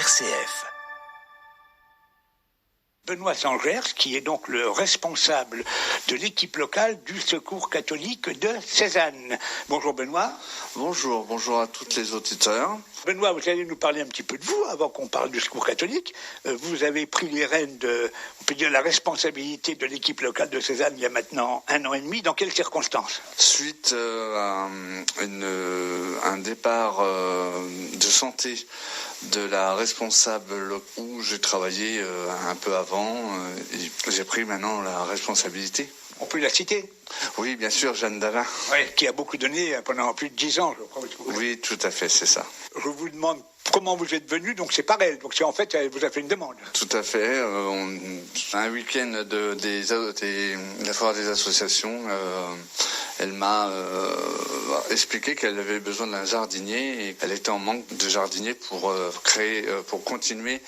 RCF. Benoît Sangers, qui est donc le responsable de l'équipe locale du Secours catholique de Cézanne. Bonjour Benoît. Bonjour à tous les auditeurs. Benoît, vous allez nous parler un petit peu de vous avant qu'on parle du Secours catholique. Vous avez pris les rênes on peut dire, la responsabilité de l'équipe locale de Cézanne il y a maintenant 1 an et demi. Dans quelles circonstances ? Suite à un départ de santé de la responsable où j'ai travaillé un peu avant, j'ai pris maintenant la responsabilité. On peut la citer ? Oui, bien sûr, Jeanne Davin. Oui, qui a beaucoup donné pendant plus de 10 ans, je crois. Oui, tout à fait, c'est ça. Je vous demande comment vous êtes venu, donc c'est pas elle. Donc c'est en fait, elle vous a fait une demande. Tout à fait. Un week-end de la foire des associations, elle m'a expliqué qu'elle avait besoin d'un jardinier et qu'elle était en manque de jardinier pour continuer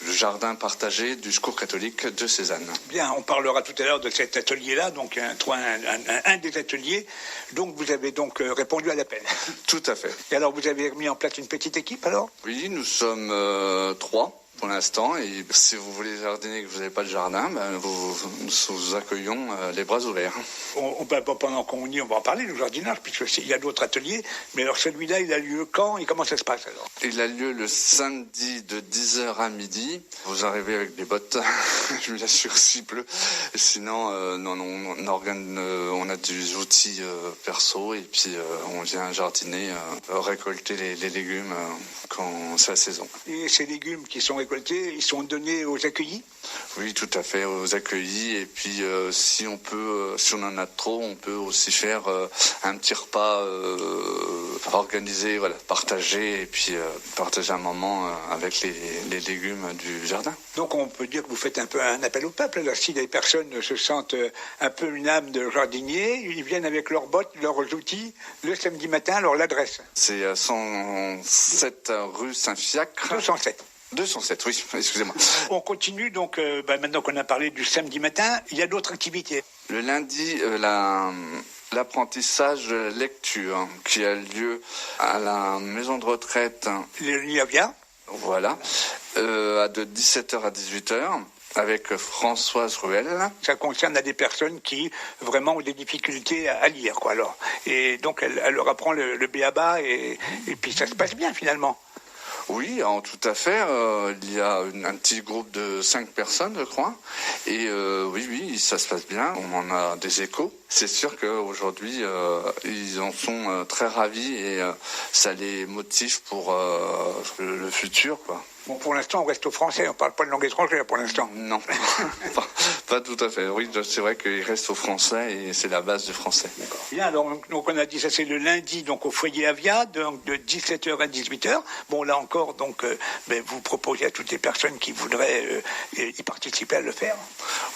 le jardin partagé du Secours catholique de Cézanne. Bien, on parlera tout à l'heure de cet atelier-là, donc un des ateliers. Donc vous avez donc répondu à l'appel. Tout à fait. Et alors vous avez mis en place une petite équipe alors ? Oui, nous sommes 3 pour l'instant, et si vous voulez jardiner et que vous n'avez pas de jardin, nous vous accueillons les bras ouverts. Pendant qu'on y est, on va en parler du jardinage, puisqu'il y a d'autres ateliers, mais alors celui-là, il a lieu quand et comment ça se passe alors ? Il a lieu le samedi de 10h à midi. Vous arrivez avec des bottes, je me l'assure s'il pleut. Sinon, on a des outils perso, et puis on vient jardiner, récolter les légumes quand c'est la saison. Et ces légumes qui sont récoltés, ils sont donnés aux accueillis ? Oui, tout à fait, aux accueillis. Et puis, si on en a trop, on peut aussi faire un petit repas organisé, partagé, et puis partager un moment avec les légumes du jardin. Donc, on peut dire que vous faites un peu un appel au peuple. Alors, si les personnes se sentent un peu une âme de jardinier, ils viennent avec leurs bottes, leurs outils, le samedi matin. Alors, l'adresse ? C'est à 107 rue Saint-Fiacre. 207, oui, excusez-moi. On continue donc, maintenant qu'on a parlé du samedi matin, il y a d'autres activités. Le lundi, l'apprentissage de la lecture qui a lieu à la maison de retraite. Le Niavia. Voilà, de 17h à 18h. Avec Françoise Ruel. Ça concerne des personnes qui vraiment ont des difficultés à lire, quoi. Alors, et donc elle leur apprend le b.a.-ba et puis ça se passe bien finalement. Oui, tout à fait. Il y a un petit groupe de 5 personnes, je crois. Et oui, ça se passe bien. On en a des échos. C'est sûr qu'aujourd'hui, ils en sont très ravis et ça les motive pour le futur, quoi. Bon, pour l'instant, on reste au français, on parle pas de langue étrangère pour l'instant. Non, pas tout à fait. Oui, c'est vrai qu'il reste au français et c'est la base du français. D'accord. Bien, alors, donc on a dit ça, c'est le lundi, donc au foyer Avia, donc de 17h à 18h. Bon, là encore, donc, vous proposez à toutes les personnes qui voudraient y participer à le faire.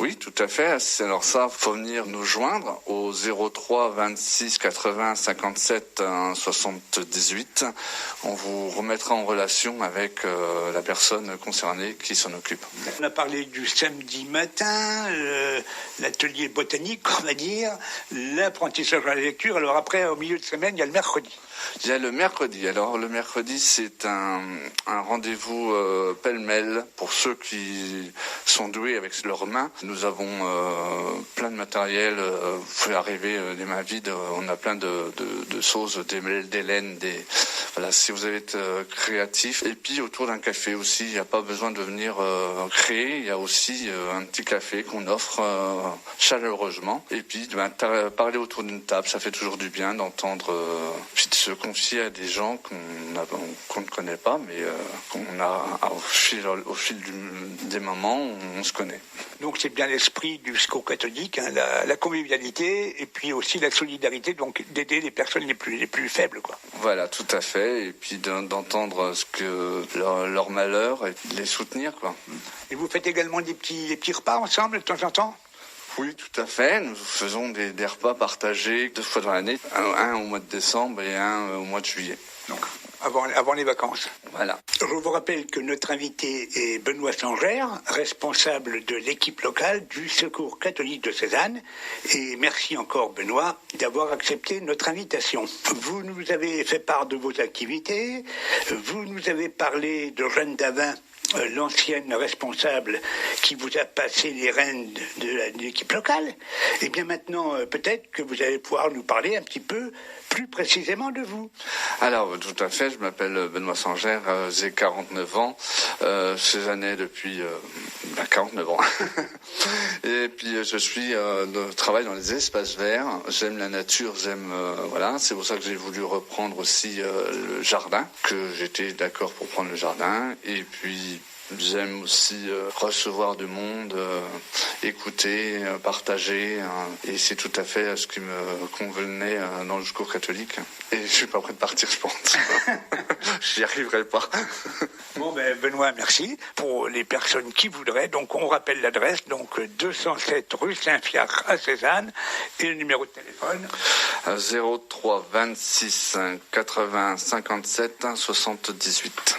Oui, tout à fait. Alors ça, faut venir nous joindre au 03 26 80 57 78. On vous remettra en relation avec la personne concernée qui s'en occupe. On a parlé du samedi matin, l'atelier botanique, on va dire, l'apprentissage à la lecture. Alors après, au milieu de semaine, il y a le mercredi. Il y a le mercredi. Alors le mercredi, c'est un rendez-vous pêle-mêle pour ceux qui sont doués avec leurs mains. Nous avons plein de matériel. Vous pouvez arriver les mains vides. On a plein de choses, des laines, voilà, si vous êtes créatif. Et puis autour d'un café aussi, il n'y a pas besoin de venir créer. Il y a aussi un petit café qu'on offre chaleureusement. Et puis parler autour d'une table, ça fait toujours du bien d'entendre puis de se confier à des gens qu'on ne connaît pas, mais qu'on a au fil des moments, on se connaît. Donc c'est bien l'esprit du Secours catholique, hein, la convivialité et puis aussi la solidarité, donc d'aider les personnes les plus faibles, quoi. Voilà, tout à fait, et puis d'entendre ce que leur malheur et de les soutenir, quoi. Et vous faites également des petits repas ensemble de temps en temps ? Oui, tout à fait. Nous faisons des repas partagés 2 fois dans l'année, un au mois de décembre et un au mois de juillet. Donc, avant les vacances. Voilà. Je vous rappelle que notre invité est Benoît Sangère, responsable de l'équipe locale du Secours catholique de Cézanne. Et merci encore, Benoît, d'avoir accepté notre invitation. Vous nous avez fait part de vos activités. Vous nous avez parlé de Jeanne Davin, l'ancienne responsable qui vous a passé les rênes de l'équipe locale. Et bien maintenant, peut-être que vous allez pouvoir nous parler un petit peu plus précisément de vous. Alors, tout à fait, je m'appelle Benoît Sangère, j'ai 49 ans, Cézannais depuis 49 ans. Et puis, je travaille dans les espaces verts, j'aime la nature, voilà, c'est pour ça que j'ai voulu reprendre aussi le jardin, que j'étais d'accord pour prendre le jardin, et puis j'aime aussi recevoir du monde, écouter, partager, et c'est tout à fait ce qui me convenait dans le secours catholique. Et je suis pas prêt de partir, je pense. J'y arriverai pas. Bon, Benoît, merci. Pour les personnes qui voudraient, donc on rappelle l'adresse, donc 207 rue Saint-Fiacre à Cézanne, et le numéro de téléphone 03 26 80 57 78.